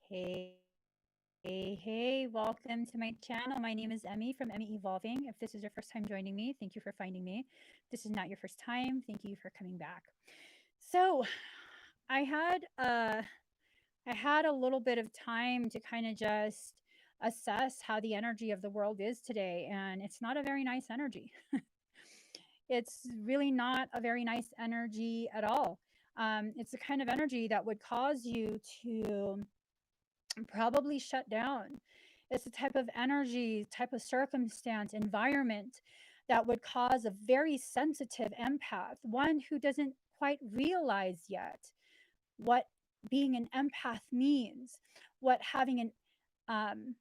Hey, hey, welcome to my channel. My name is Emmy from Emmy Evolving. If this is your first time joining me, thank you for finding me. If this is not your first time, thank you for coming back. So, I had uh I had a little bit of time to kind of just assess how the energy of the world is today, and it's not a very nice energy. It's really not a very nice energy at all. It's the kind of energy that would cause you to probably shut down. It's the type of energy, type of circumstance, environment that would cause a very sensitive empath, one who doesn't quite realize yet what being an empath means, what having an um,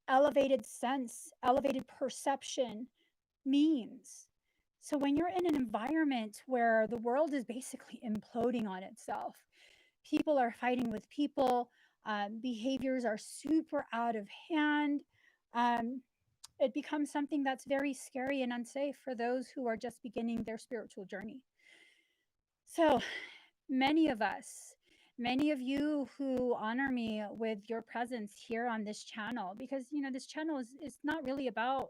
elevated sense, elevated perception means. So when you're in an environment where the world is basically imploding on itself, people are fighting with people, behaviors are super out of hand. Um, it becomes something that's very scary and unsafe for those who are just beginning their spiritual journey. So, many of us, many of you who honor me with your presence here on this channel, because this channel is not really about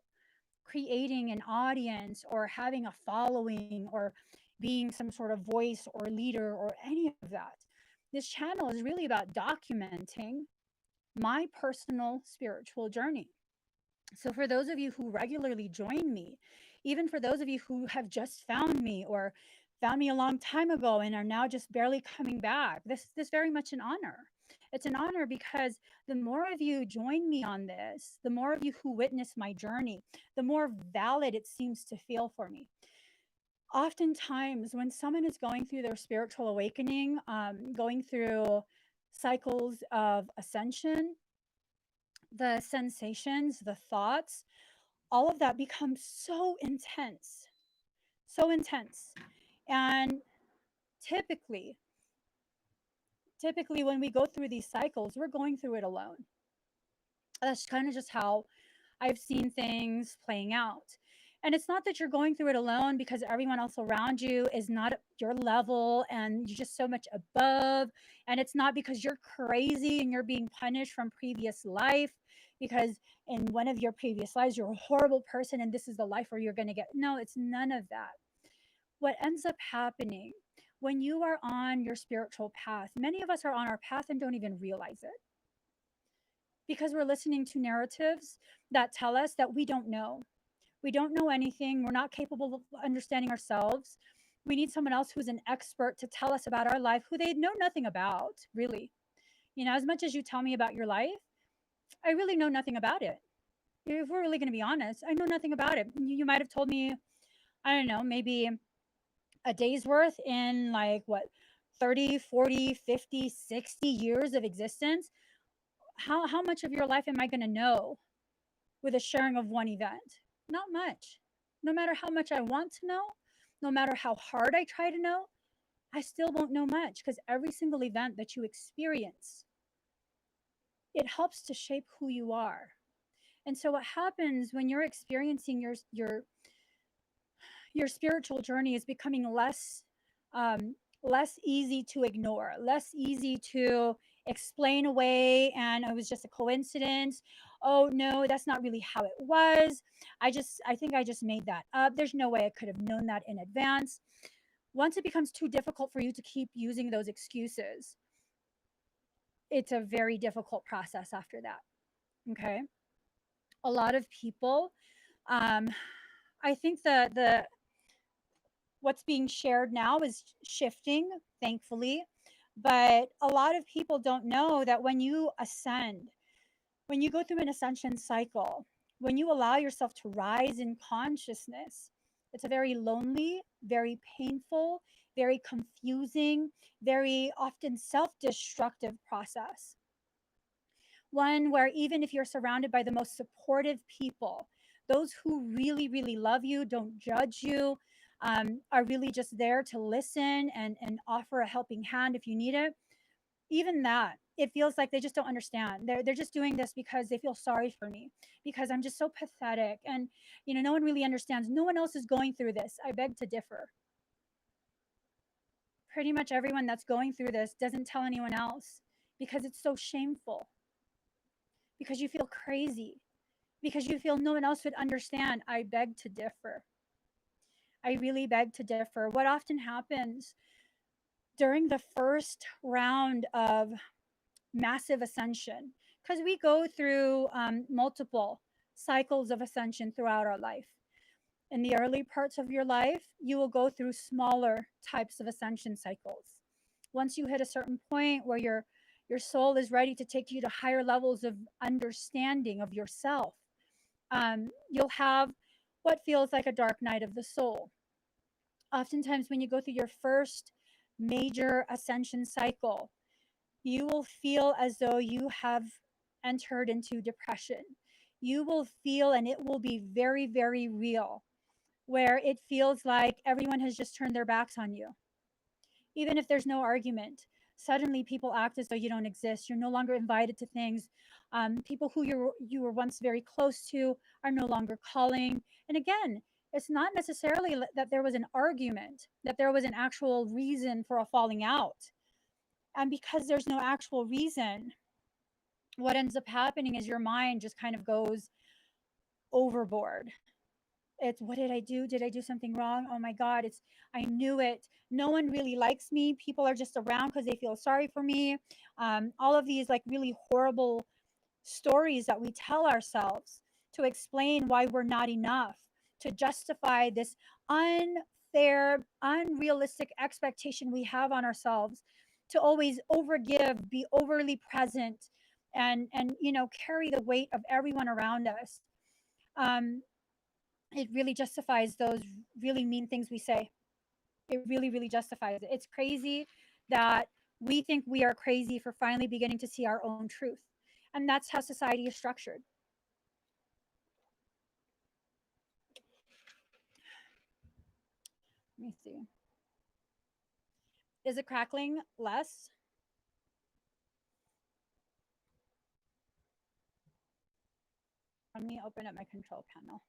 creating an audience or having a following or being some sort of voice or leader or any of that. This channel is really about documenting my personal spiritual journey. So, for those of you who regularly join me, even for those of you who have just found me or found me a long time ago and are now just barely coming back, this very much an honor. It's an honor because the more of you join me on this, the more of you who witness my journey, the more valid it seems to feel for me. Oftentimes, when someone is going through their spiritual awakening, going through cycles of ascension, the sensations, the thoughts, all of that becomes so intense, so intense. And typically, typically when we go through these cycles, we're going through it alone. That's kind of just how I've seen things playing out. And it's not that you're going through it alone because everyone else around you is not at your level and you're just so much above. And it's not because you're crazy and you're being punished from previous life because in one of your previous lives you're a horrible person and this is the life where you're going to get. No, it's none of that. What ends up happening when you are on your spiritual path, many of us are on our path and don't even realize it because we're listening to narratives that tell us that we don't know. We don't know anything. We're not capable of understanding ourselves. We need someone else who's an expert to tell us about our life, who they know nothing about, really. As much as you tell me about your life, I really know nothing about it. If we're really going to be honest, I know nothing about it. You might have told me, I don't know, maybe a day's worth in like what, 30, 40, 50, 60 years of existence. How much of your life am I going to know with a sharing of one event? Not much. No matter how much I want to know, no matter how hard I try to know, I still won't know much because every single event that you experience, it helps to shape who you are. And so what happens when you're experiencing your spiritual journey is becoming less easy to ignore, less easy to explain away, and it was just a coincidence. Oh no, that's not really how it was. I think I just made that up. There's no way I could have known that in advance. Once it becomes too difficult for you to keep using those excuses, it's a very difficult process after that. Okay. A lot of people, um, I think the what's being shared now is shifting, thankfully. But a lot of people don't know that when you ascend, when you go through an ascension cycle, when you allow yourself to rise in consciousness, it's a very lonely, very painful, very confusing, very often self destructive process. One where even if you're surrounded by the most supportive people, those who really, really love you, don't judge you, are really just there to listen and offer a helping hand if you need it, even that it feels like they just don't understand. They're just doing this because they feel sorry for me, because I'm just so pathetic, and no one really understands. No one else is going through this. I beg to differ. Pretty much everyone that's going through this doesn't tell anyone else because it's so shameful, because you feel crazy, because you feel no one else would understand. I beg to differ. I really beg to differ. What often happens during the first round of massive ascension, because we go through multiple cycles of ascension throughout our life. In the early parts of your life, you will go through smaller types of ascension cycles. Once you hit a certain point where your soul is ready to take you to higher levels of understanding of yourself, you'll have what feels like a dark night of the soul. Oftentimes, when you go through your first major ascension cycle, you will feel as though you have entered into depression. You will feel, and it will be very, very real, where it feels like everyone has just turned their backs on you. Even if there's no argument, suddenly people act as though you don't exist. You're no longer invited to things. People who you were once very close to are no longer calling. And again, it's not necessarily that there was an argument, that there was an actual reason for a falling out. And because there's no actual reason, what ends up happening is your mind just kind of goes overboard. It's, what did I do? Did I do something wrong? Oh my God, I knew it. No one really likes me. People are just around because they feel sorry for me. All of these like really horrible stories that we tell ourselves to explain why we're not enough, to justify this unfair, unrealistic expectation we have on ourselves, to always overgive, be overly present, and carry the weight of everyone around us. Um, it really justifies those really mean things we say. It really, really justifies it. It's crazy that we think we are crazy for finally beginning to see our own truth. And that's how society is structured. Let me see. Is it crackling less? Let me open up my control panel.